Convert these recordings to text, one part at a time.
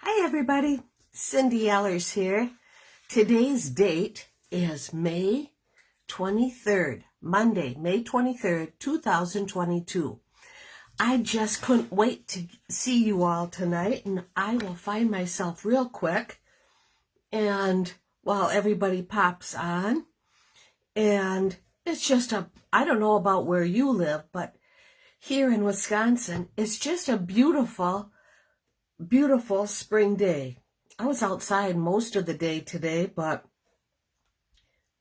Hi everybody, Cindy Ellers here. Today's date is May 23rd, Monday, May 23rd, 2022. I just couldn't wait to see you all tonight, and I will find myself real quick and while everybody pops on. And it's just I don't know about where you live, but here in Wisconsin, it's just a beautiful spring day. I was outside most of the day today, but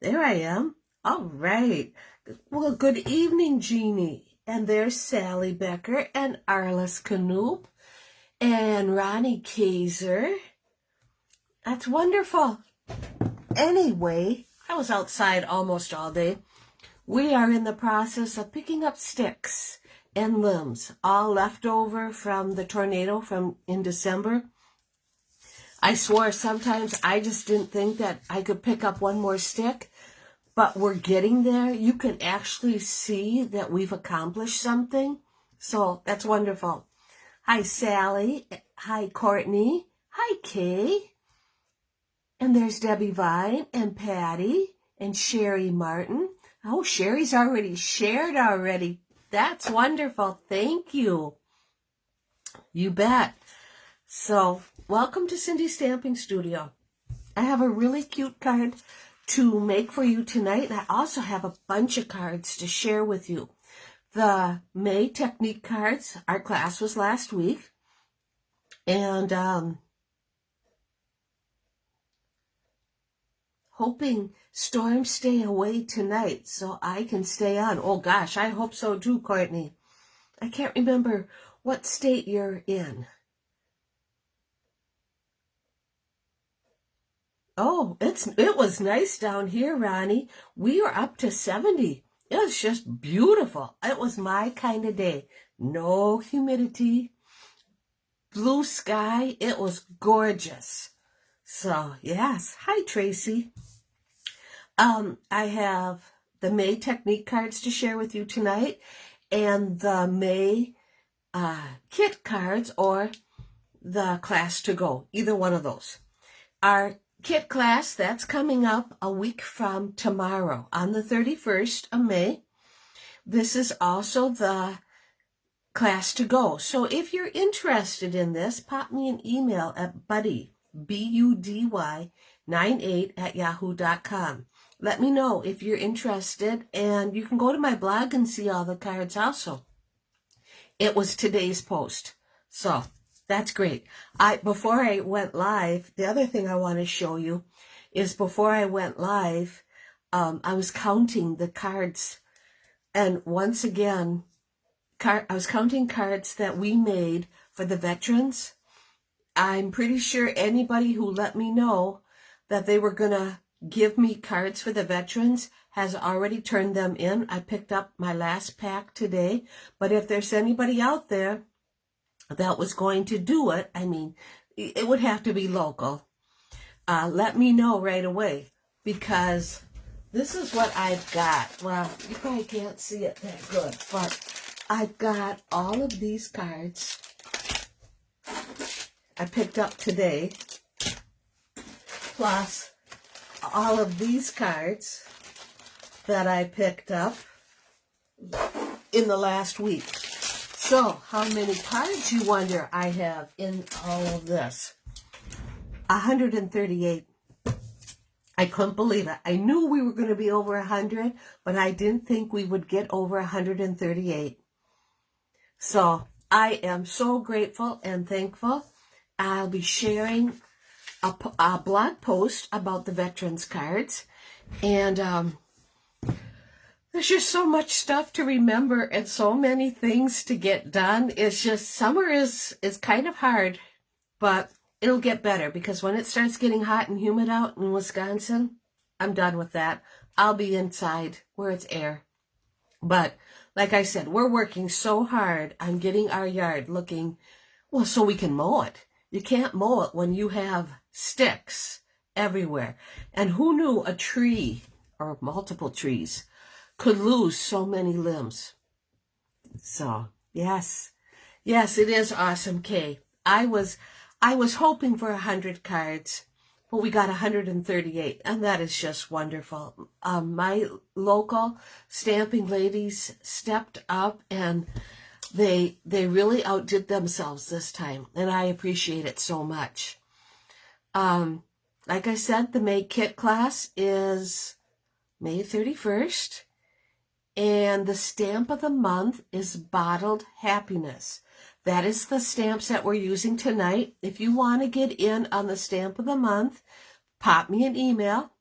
there I am. All right. Well, good evening, Jeannie. And there's Sally Becker and Arliss Knoop and Ronnie Kaiser. That's wonderful. Anyway, I was outside almost all day. We are in the process of picking up sticks and limbs, all left over from the tornado in December. I swore sometimes I just didn't think that I could pick up one more stick, but we're getting there. You can actually see that we've accomplished something, so that's wonderful. Hi, Sally. Hi, Courtney. Hi, Kay. And there's Debbie Vine and Patty and Sherry Martin. Oh, Sherry's already shared already. That's wonderful. Thank you. You bet. So, welcome to Cindy's Stamping Studio. I have a really cute card to make for you tonight. And I also have a bunch of cards to share with you. The May Technique cards, our class was last week. And hoping storms stay away tonight so I can stay on. Oh gosh, I hope so too, Courtney. I can't remember what state you're in. Oh, it was nice down here, Ronnie. We were up to 70. It was just beautiful. It was my kind of day. No humidity, blue sky. It was gorgeous. So, yes. Hi, Tracy. I have the May Technique cards to share with you tonight and the May kit cards or the class to go, either one of those. Our kit class, that's coming up a week from tomorrow on the 31st of May. This is also the class to go. So if you're interested in this, pop me an email at buddy, BUDY 98@yahoo.com. Let me know if you're interested, and you can go to my blog and see all the cards also. It was today's post, so that's great. Before I went live, the other thing I want to show you is before I went live, I was counting the cards, and once again, I was counting cards that we made for the veterans. I'm pretty sure anybody who let me know that they were going to give me cards for the veterans has already turned them in. I picked up my last pack today. But if there's anybody out there that was going to do it, I mean, it would have to be local. Let me know right away, because this is what I've got. Well, you probably can't see it that good, but I've got all of these cards I picked up today, plus all of these cards that I picked up in the last week. So, how many cards, you wonder, I have in all of this? 138. I couldn't believe it. I knew we were going to be over 100, but I didn't think we would get over 138. So, I am so grateful and thankful. I'll be sharing a blog post about the veterans cards, and there's just so much stuff to remember and so many things to get done. It's just summer is kind of hard, but it'll get better, because when it starts getting hot and humid out in Wisconsin, I'm done with that. I'll be inside where it's air. But like I said, we're working so hard on getting our yard looking, well, so we can mow it. You can't mow it when you have sticks everywhere. And who knew a tree or multiple trees could lose so many limbs? So, yes, it is awesome, Kay. I was I was hoping for 100 cards, but we got 138, and that is just wonderful. My local stamping ladies stepped up, and they really outdid themselves this time, and I appreciate it so much. Like I said, the May Kit class is May 31st, and the stamp of the month is Bottled Happiness. That is the stamps that we're using tonight. If you want to get in on the stamp of the month, pop me an email,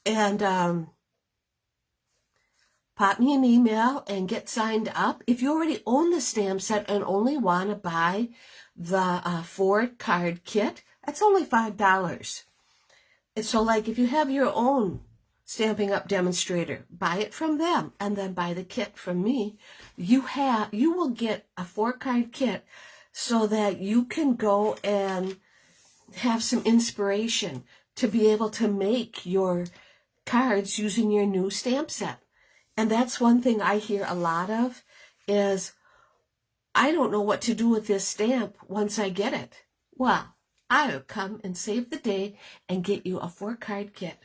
and get signed up. If you already own the stamp set and only want to buy the 4-card kit, that's only $5. And so, like, if you have your own Stampin' Up! Demonstrator, buy it from them and then buy the kit from me. You will get a 4-card kit so that you can go and have some inspiration to be able to make your cards using your new stamp set. And that's one thing I hear a lot of is, I don't know what to do with this stamp once I get it. Well, I'll come and save the day and get you a 4-card kit.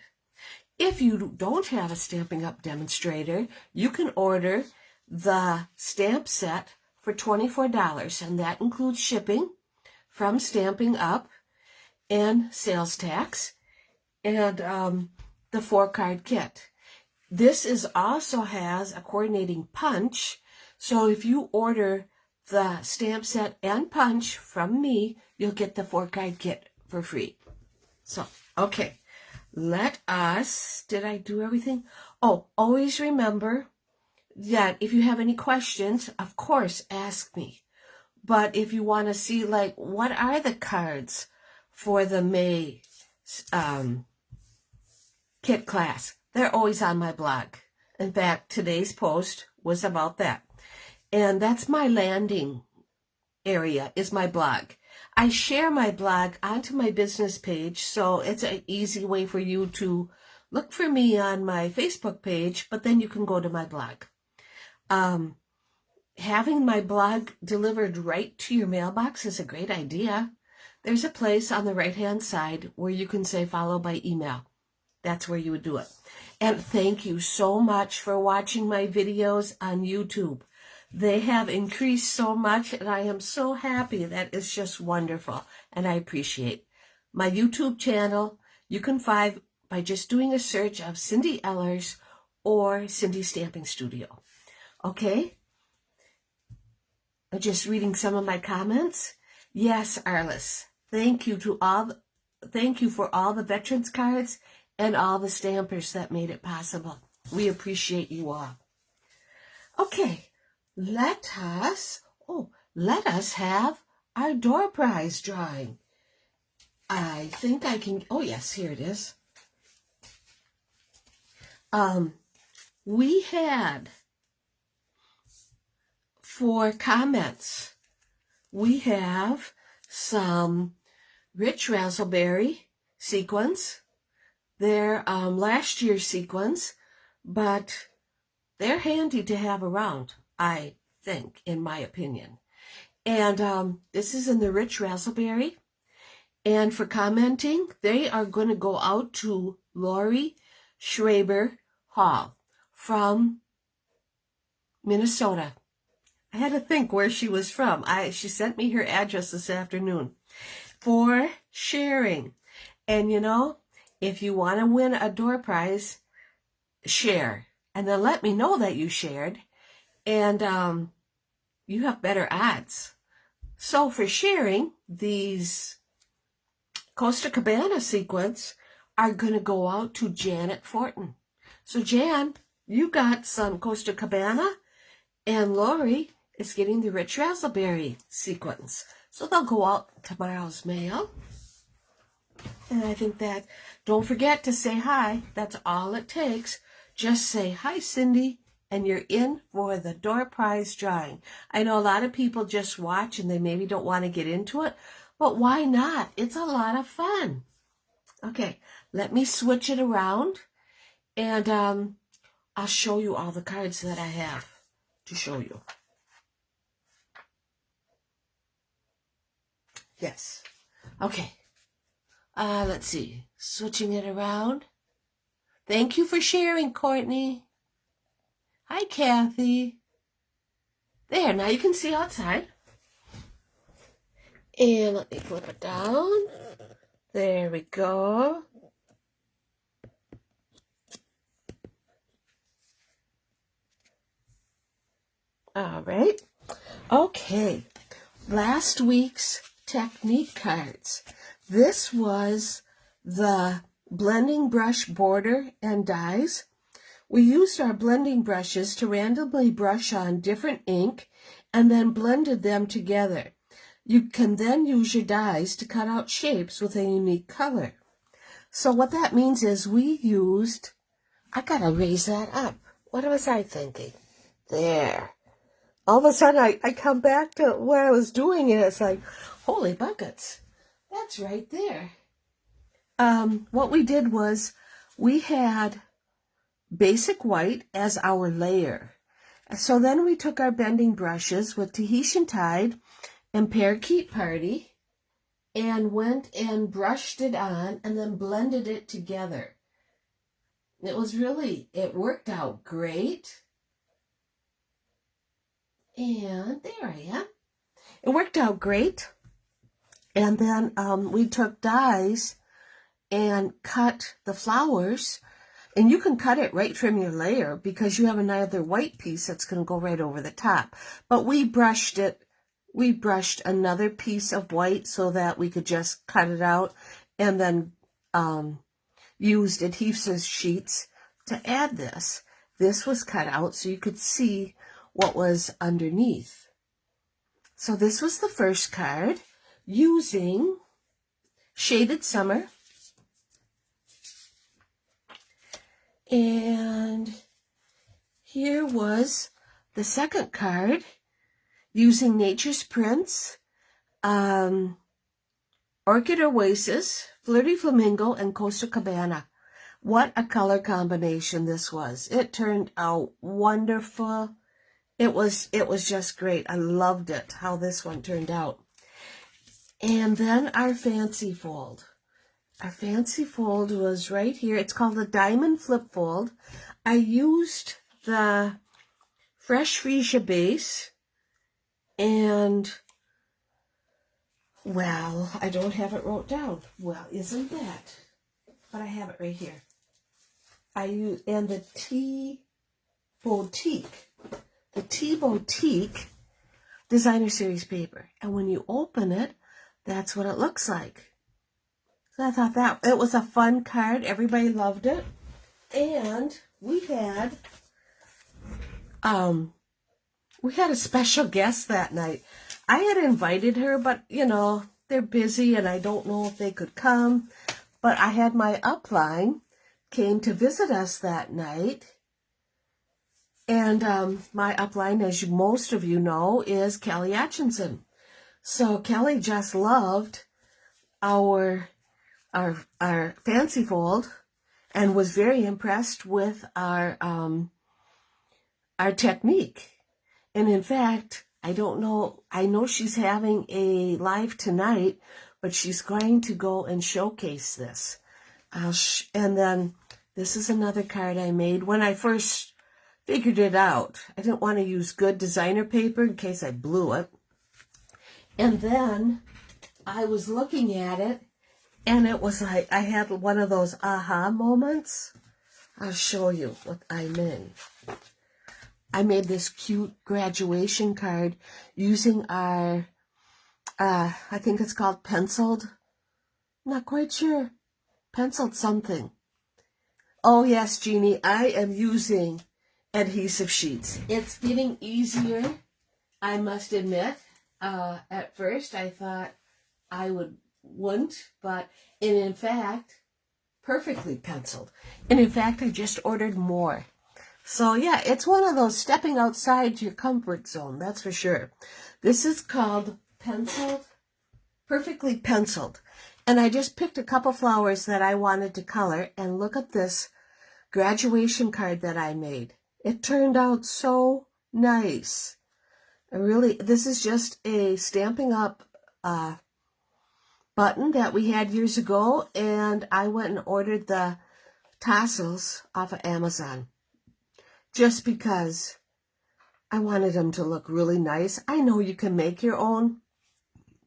If you don't have a Stampin' Up! Demonstrator, you can order the stamp set for $24, and that includes shipping from Stampin' Up! And sales tax, and the 4-card kit. This also has a coordinating punch, so if you order the stamp set and punch from me, you'll get the 4-card kit for free. So, okay, did I do everything? Oh, always remember that if you have any questions, of course, ask me. But if you want to see, like, what are the cards for the May kit class, they're always on my blog. In fact, today's post was about that. And that's my landing area, is my blog. I share my blog onto my business page, so it's an easy way for you to look for me on my Facebook page, but then you can go to my blog. Having my blog delivered right to your mailbox is a great idea. There's a place on the right-hand side where you can say follow by email. That's where you would do it. And thank you so much for watching my videos on YouTube. They have increased so much, and I am so happy. That is just wonderful, and I appreciate my YouTube channel. You can find by just doing a search of Cindy Ellers or Cindy Stamping Studio. Okay? I'm just reading some of my comments. Yes, Arliss. Thank you for all the veterans cards and all the stampers that made it possible. We appreciate you all. Okay, let us have our door prize drawing. I think I can, oh yes, here it is. We had, for comments, we have some Rich Razzleberry sequins. They're last year's sequins, but they're handy to have around, I think, in my opinion. And this is in the Rich Razzleberry. And for commenting, they are going to go out to Lori Schraber Hall from Minnesota. I had to think where she was from. She sent me her address this afternoon for sharing. And you know, if you want to win a door prize, share. And then let me know that you shared. And you have better odds. So for sharing, these Costa Cabana sequins are going to go out to Janet Fortin. So Jan, you got some Costa Cabana, and Lori is getting the Rich Razzleberry sequins. So they'll go out tomorrow's mail. And I think that, don't forget to say hi. That's all it takes. Just say, hi, Cindy, and you're in for the door prize drawing. I know a lot of people just watch and they maybe don't want to get into it, but why not? It's a lot of fun. Okay, let me switch it around, and I'll show you all the cards that I have to show you. Yes. Okay. Let's see. Switching it around. Thank you for sharing, Courtney. Hi, Kathy. There, now you can see outside. And let me flip it down. There we go. All right. Okay. Last week's technique cards. This was the blending brush border and dies. We used our blending brushes to randomly brush on different ink and then blended them together. You can then use your dies to cut out shapes with a unique color. So what that means is we used, I gotta raise that up. What was I thinking? There. All of a sudden I come back to what I was doing and it's like, holy buckets. That's right there. What we did was we had basic white as our layer. So then we took our bending brushes with Tahitian Tide and Parakeet Party and went and brushed it on and then blended it together. It worked out great. And there I am. It worked out great. And then we took dies and cut the flowers. And you can cut it right from your layer because you have another white piece that's going to go right over the top. But we brushed another piece of white so that we could just cut it out and then used adhesive sheets to add this. This was cut out so you could see what was underneath. So this was the first card using Shaded Summer. And here was the second card using Nature's Prince, Orchid Oasis, Flirty Flamingo, and Costa Cabana. What a color combination this was. It turned out wonderful. It was just great. I loved it, how this one turned out. And then our Fancy Fold. Our Fancy Fold was right here. It's called the Diamond Flipfold. I used the Fresh Freesia base and, well, I don't have it wrote down. Well, isn't that? But I have it right here. And the Tea Boutique. The Tea Boutique Designer Series paper. And when you open it, that's what it looks like. So I thought that it was a fun card. Everybody loved it. And we had a special guest that night. I had invited her, but you know, they're busy and I don't know if they could come. But I had my upline came to visit us that night. And my upline, as most of you know, is Kelly Atchinson. So Kelly just loved our Fancy Fold and was very impressed with our technique. And in fact, I know she's having a live tonight, but she's going to go and showcase this. And then this is another card I made when I first figured it out. I didn't want to use good designer paper in case I blew it. And then I was looking at it, and it was like I had one of those aha moments. I'll show you what I made. I made this cute graduation card using our, I think it's called penciled. I'm not quite sure. Penciled something. Oh yes, Jeannie, I am using adhesive sheets. It's getting easier, I must admit. At first I thought I wouldn't, but in fact, perfectly penciled. And in fact, I just ordered more. So yeah, it's one of those stepping outside your comfort zone, that's for sure. This is called Penciled, Perfectly Penciled. And I just picked a couple flowers that I wanted to color, and look at this graduation card that I made. It turned out so nice. This is just a Stampin' Up button that we had years ago, and I went and ordered the tassels off of Amazon just because I wanted them to look really nice. I know you can make your own,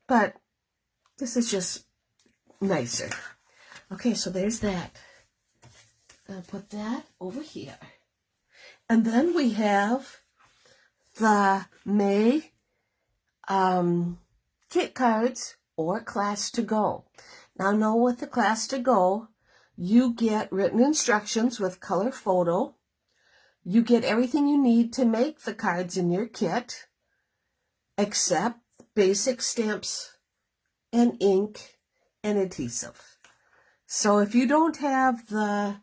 but this is just nicer. Okay, so there's that. I'll put that over here. And then we have the May kit cards or class to go. Now know with the class to go, you get written instructions with color photo. You get everything you need to make the cards in your kit, except basic stamps and ink and adhesive. So if you don't have the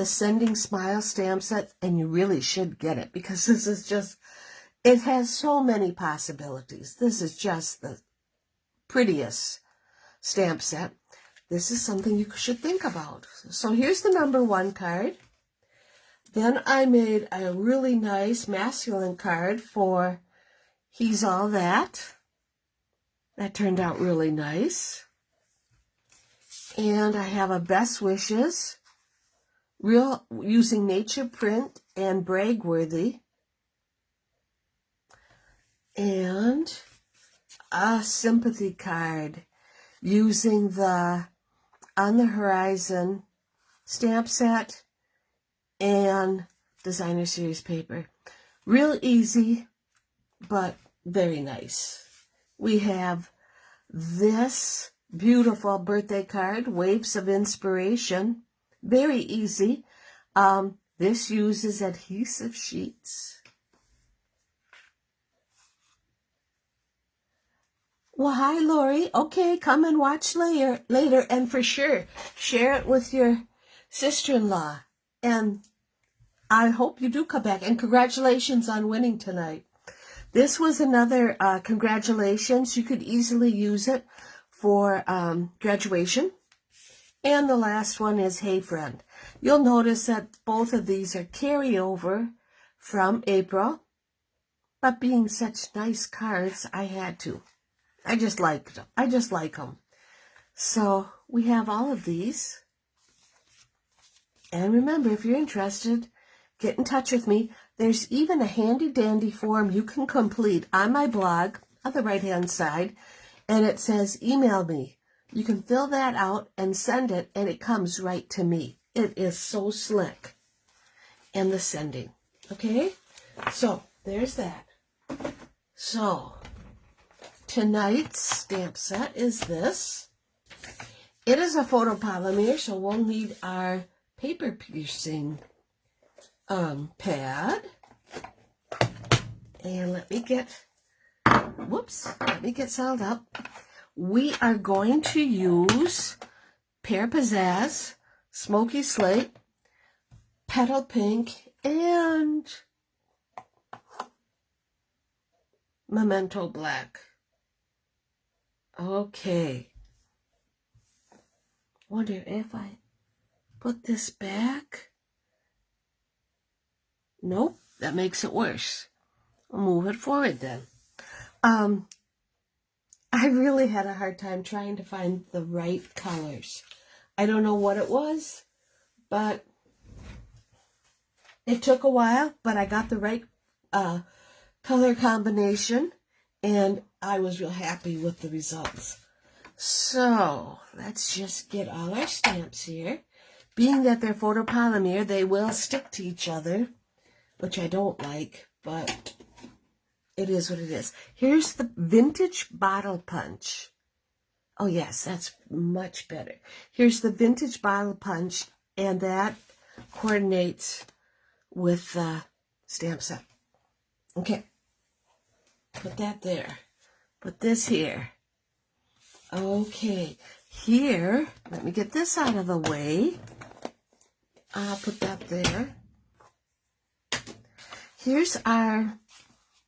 Sending Smile stamp set, and you really should get it because this is just, it has so many possibilities. This is just the prettiest stamp set. This is something you should think about. So here's the number 1 card. Then I made a really nice masculine card for He's All That. That turned out really nice. And I have a Best Wishes, using nature print and Bragworthy. And a sympathy card using the On the Horizon stamp set and designer series paper. Real easy, but very nice. We have this beautiful birthday card, Waves of Inspiration. Very easy. This uses adhesive sheets. Well, hi, Lori. Okay, come and watch later, and for sure, share it with your sister-in-law. And I hope you do come back. And congratulations on winning tonight. This was another congratulations. You could easily use it for graduation. And the last one is Hey Friend. You'll notice that both of these are carryover from April. But being such nice cards, I had to. I just like them. So we have all of these. And remember, if you're interested, get in touch with me. There's even a handy-dandy form you can complete on my blog on the right-hand side. And it says, email me. You can fill that out and send it, and it comes right to me. It is so slick. And the sending. Okay? So, there's that. So, tonight's stamp set is this. It is a photopolymer, so we'll need our paper piercing pad. And let me get settled up. We are going to use Pear Pizzazz, Smoky Slate, Petal Pink, and Memento Black. Okay. Wonder if I put this back. Nope, that makes it worse. I'll move it forward then. I really had a hard time trying to find the right colors. I don't know what it was, but it took a while, but I got the right color combination, and I was real happy with the results. So, let's just get all our stamps here. Being that they're photopolymer, they will stick to each other, which I don't like, but it is what it is. Here's the Vintage Bottle Punch. Oh, yes, that's much better. Here's the Vintage Bottle Punch, and that coordinates with the stamp set. Okay. Put that there. Put this here. Okay. Here, let me get this out of the way. I'll put that there. Here's our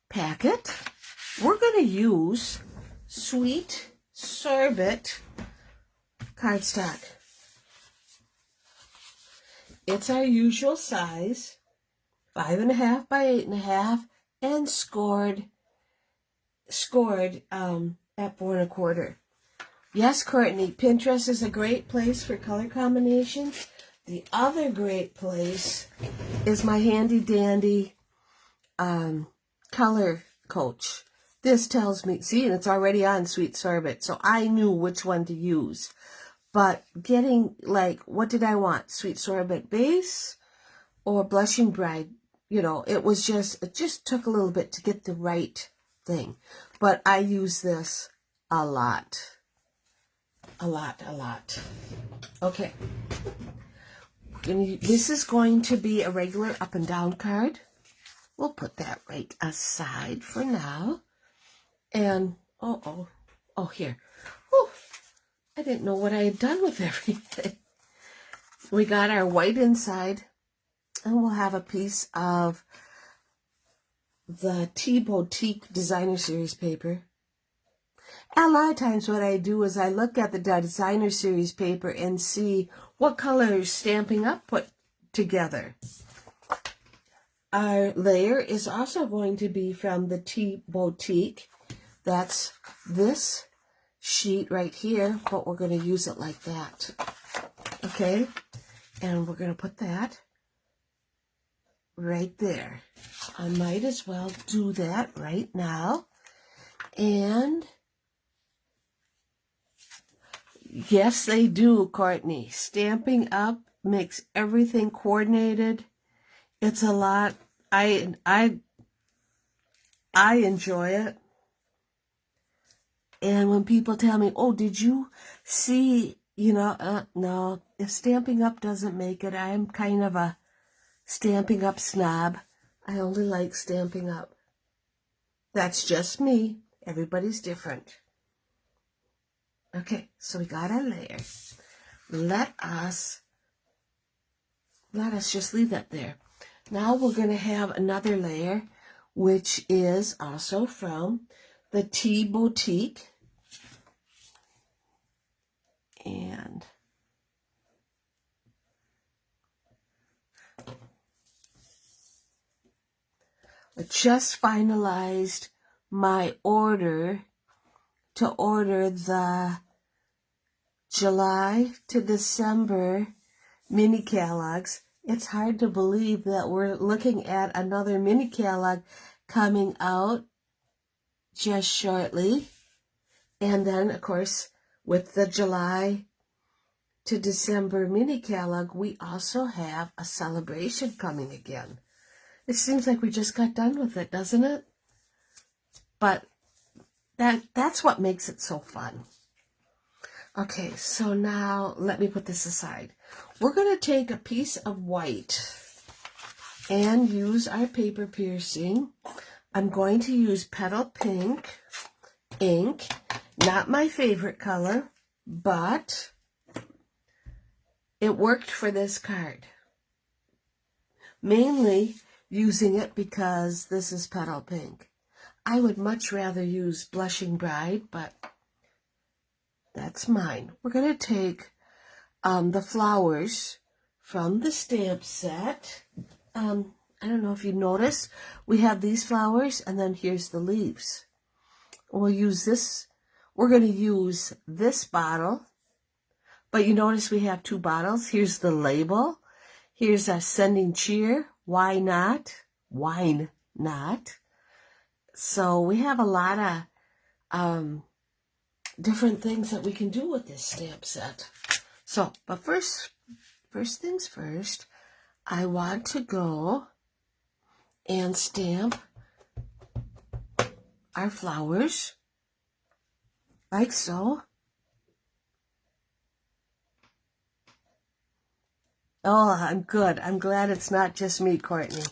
packet. We're going to use Sweet Sorbet cardstock. It's our usual size, 5.5 by 8.5, and scored at 4 1/4. Yes, Courtney, Pinterest is a great place for color combinations. The other great place is my handy dandy color coach. This tells me, see, and it's already on Sweet Sorbet, so I knew which one to use. But getting, like, what did I want? Sweet Sorbet base or Blushing Bride? You know, it just took a little bit to get the right thing. But I use this a lot. A lot. Okay. This is going to be a regular up and down card. We'll put that right aside for now. And, oh, here. Whew, I didn't know what I had done with everything. We got our white inside, and we'll have a piece of the Tea Boutique Designer Series paper. A lot of times what I do is I look at the Designer Series paper and see what colors Stampin' Up put together. Our layer is also going to be from the Tea Boutique. That's this sheet right here, but we're going to use it like that. Okay? And we're going to put that right there. I might as well do that right now. And yes, they do, Courtney. Stampin' Up makes everything coordinated. It's a lot. I enjoy it. And when people tell me, oh, did you see, no, if Stampin' Up doesn't make it, I'm kind of a Stampin' Up snob. I only like Stampin' Up. That's just me. Everybody's different. Okay, so we got our layer. Let us just leave that there. Now we're going to have another layer, which is also from the Tea Boutique. And I just finalized my order to order the July to December mini catalogs. It's hard to believe that we're looking at another mini catalog coming out just shortly. And then, of course, with the July to December mini catalog, we also have a celebration coming again. It seems like we just got done with it, doesn't it? But that's what makes it so fun. Okay, so now let me put this aside. We're going to take a piece of white and use our paper piercing. I'm going to use Petal Pink ink. Not my favorite color, but it worked for this card. Mainly using it because this is Petal Pink. I would much rather use Blushing Bride, but that's mine. We're going to take the flowers from the stamp set. I don't know if you noticed, we have these flowers, and then here's the leaves. We'll use this. We're going to use this bottle, but you notice we have two bottles. Here's the label. Here's our sending cheer. Why not? Wine not. So we have a lot of different things that we can do with this stamp set. So, but first things first, I want to go and stamp our flowers like so. Oh, I'm good. I'm glad it's not just me, Courtney.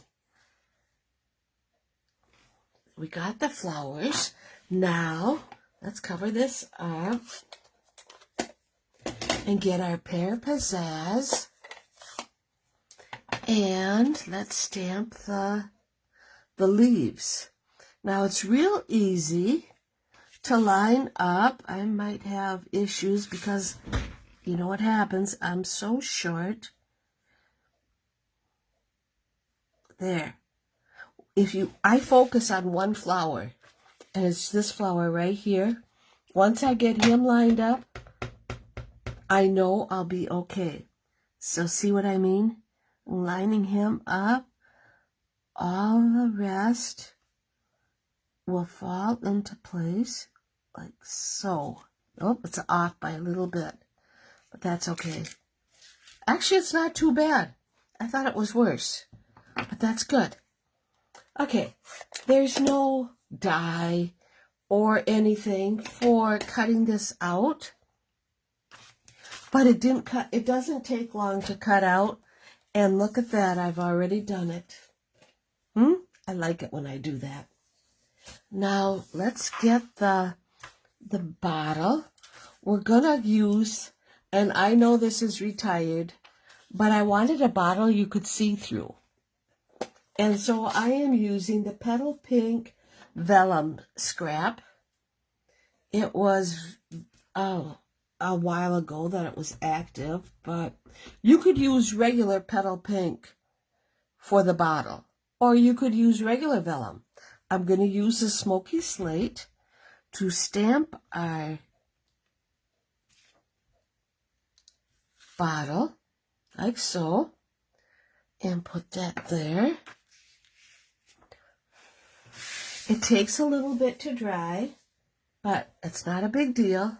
We got the flowers. Now, let's cover this up and get our Pear Pizzazz. And let's stamp the leaves. Now, it's real easy to line up. I might have issues because you know what happens. I'm so short. There. I focus on one flower, and it's this flower right here. once I get him lined up, I know I'll be okay. So see what I mean? Lining him up, all the rest will fall into place like so. Oh, it's off by a little bit, but that's okay. Actually, it's not too bad. I thought it was worse, but that's good. Okay, there's no die or anything for cutting this out, but it doesn't take long to cut out. And look at that, I've already done it. I like it when I do that. Now let's get the bottle. We're gonna use, and I know this is retired, but I wanted a bottle you could see through. And so I am using the Petal Pink Vellum Scrap. It was a while ago that it was active, but you could use regular Petal Pink for the bottle, or you could use regular vellum. I'm going to use the Smoky Slate to stamp our bottle, like so, and put that there. It takes a little bit to dry, but it's not a big deal.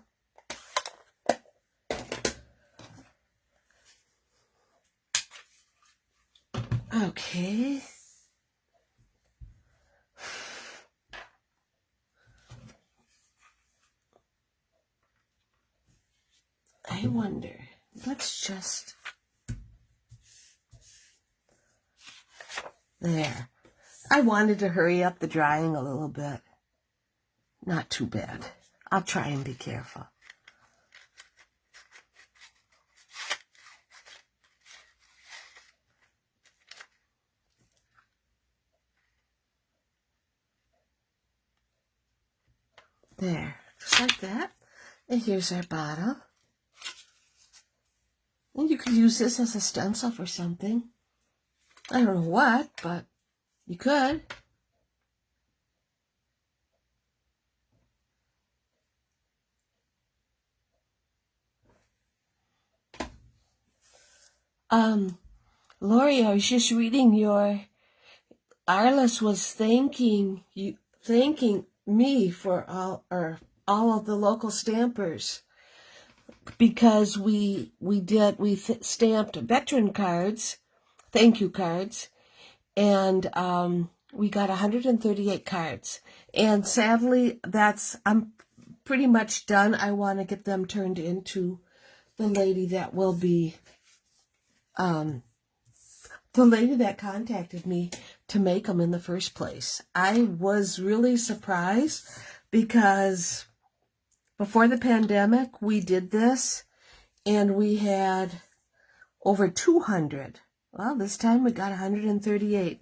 Okay. I wonder, let's just, there. I wanted to hurry up the drying a little bit. Not too bad. I'll try and be careful. There, just like that. And here's our bottle. And you could use this as a stencil for something. I don't know what, but you could. Lori, I was just reading Arliss was thanking me for all of the local stampers, because we stamped veteran cards, thank you cards, and we got 138 cards. And sadly, I'm pretty much done. I want to get them turned into the lady that will be, the lady that contacted me to make them in the first place. I was really surprised because before the pandemic, we did this and we had over 200. Well, this time we got 138.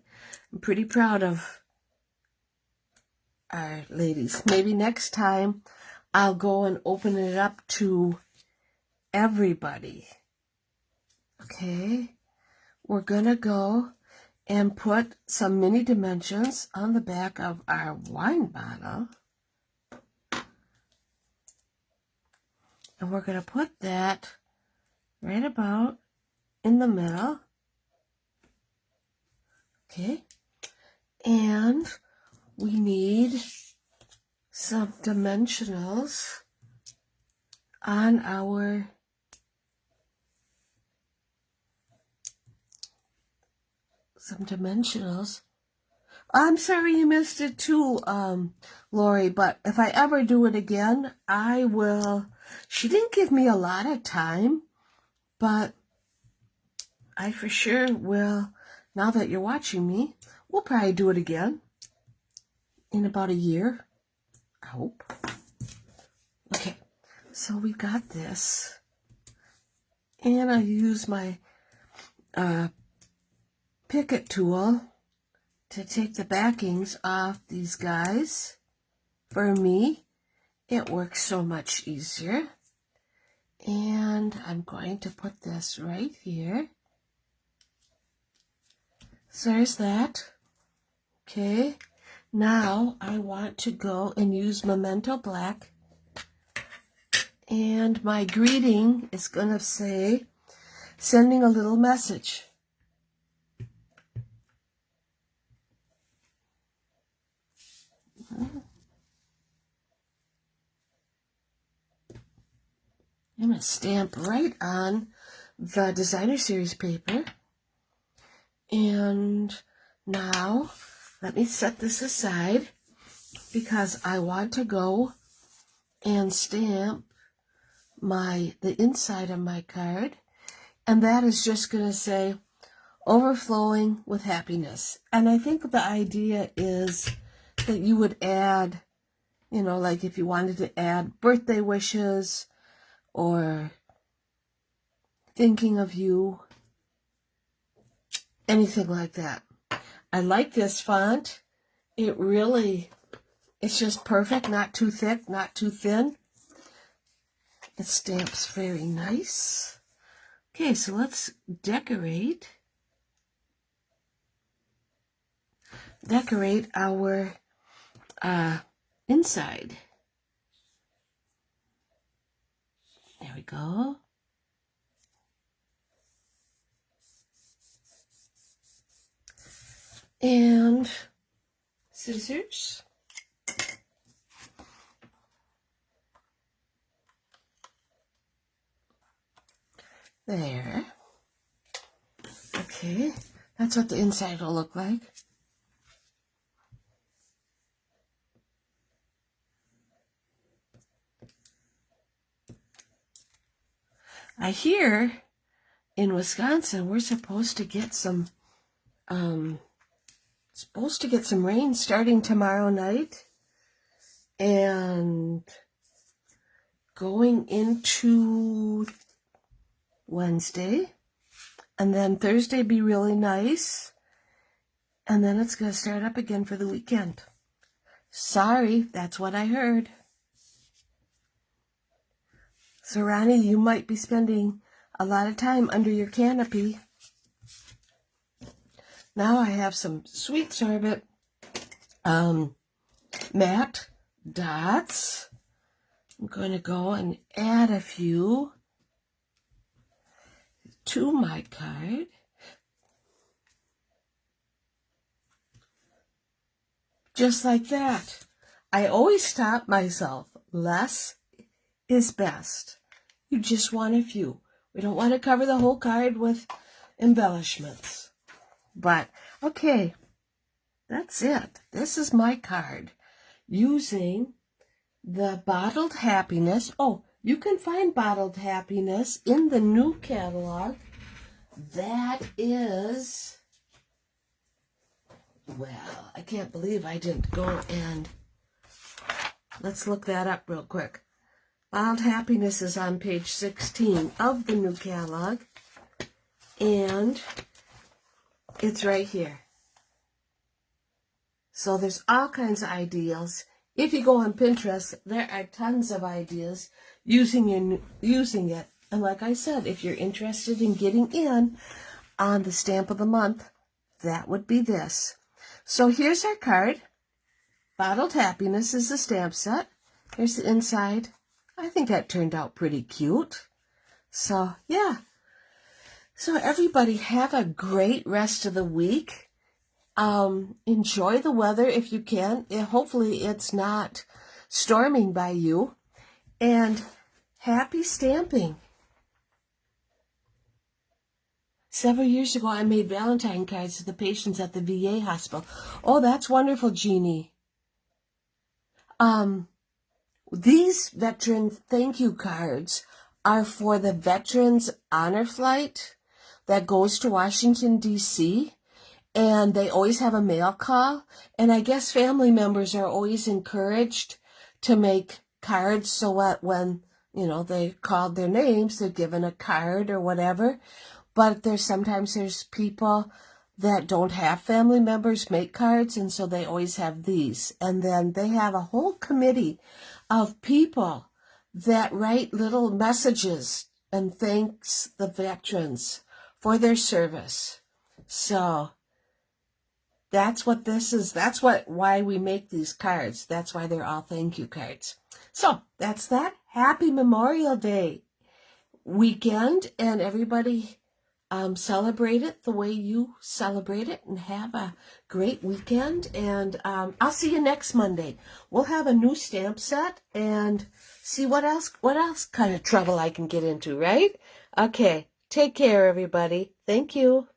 I'm pretty proud of our ladies. Maybe next time I'll go and open it up to everybody. Okay, we're gonna go and put some mini dimensions on the back of our wine bottle. And we're going to put that right about in the middle. Okay. And we need some dimensionals on our I'm sorry you missed it too, Lori, but if I ever do it again, I will. She didn't give me a lot of time, but I for sure will. Now that you're watching me, we'll probably do it again in about a year, I hope. Okay, so we got this, and I use my Picket tool to take the backings off these guys. For me, it works so much easier. And I'm going to put this right here. So there's that. Okay, now I want to go and use Memento Black And my greeting is going to say, sending a little message. I'm going to stamp right on the designer series paper. And now let me set this aside because I want to go and stamp the inside of my card. And that is just going to say, overflowing with happiness. And I think the idea is that you would add, like if you wanted to add birthday wishes or thinking of you, anything like that. I like this font. It's just perfect, not too thick, not too thin. It stamps very nice. Okay, so let's decorate our inside. There we go. And scissors. There. Okay, that's what the inside will look like. I hear in Wisconsin we're supposed to get some rain starting tomorrow night and going into Wednesday, and then Thursday be really nice, and then it's going to start up again for the weekend. Sorry, that's what I heard. So Ronnie, you might be spending a lot of time under your canopy. Now I have some sweet sorbet matte dots. I'm going to go and add a few to my card. Just like that. I always stop myself. Less is best. You just want a few. We don't want to cover the whole card with embellishments. But, okay, that's it. This is my card using the Bottled Happiness. Oh, you can find Bottled Happiness in the new catalog. That is, well, I can't believe I didn't go and, let's look that up real quick. Bottled Happiness is on page 16 of the new catalog, and it's right here. So there's all kinds of ideas. If you go on Pinterest, there are tons of ideas using it. And like I said, if you're interested in getting in on the stamp of the month, that would be this. So here's our card. Bottled Happiness is the stamp set. Here's the inside. I think that turned out pretty cute. So, yeah. So everybody have a great rest of the week. Enjoy the weather if you can. Hopefully it's not storming by you. And happy stamping. Several years ago, I made Valentine cards to the patients at the VA hospital. Oh, that's wonderful, Jeannie. These veteran thank you cards are for the Veterans Honor Flight that goes to Washington, D.C., and they always have a mail call, and I guess family members are always encouraged to make cards so that when, they called their names, they're given a card or whatever. But sometimes there's people that don't have family members make cards, and so they always have these. And then they have a whole committee of people that write little messages and thanks the veterans for their service. So That's what this is. That's why we make these cards. That's why they're all thank you cards. So that's that. Happy Memorial Day weekend, and everybody celebrate it the way you celebrate it, and have a great weekend. And I'll see you next Monday. We'll have a new stamp set and see what else kind of trouble I can get into, right? Okay. Take care, everybody. Thank you.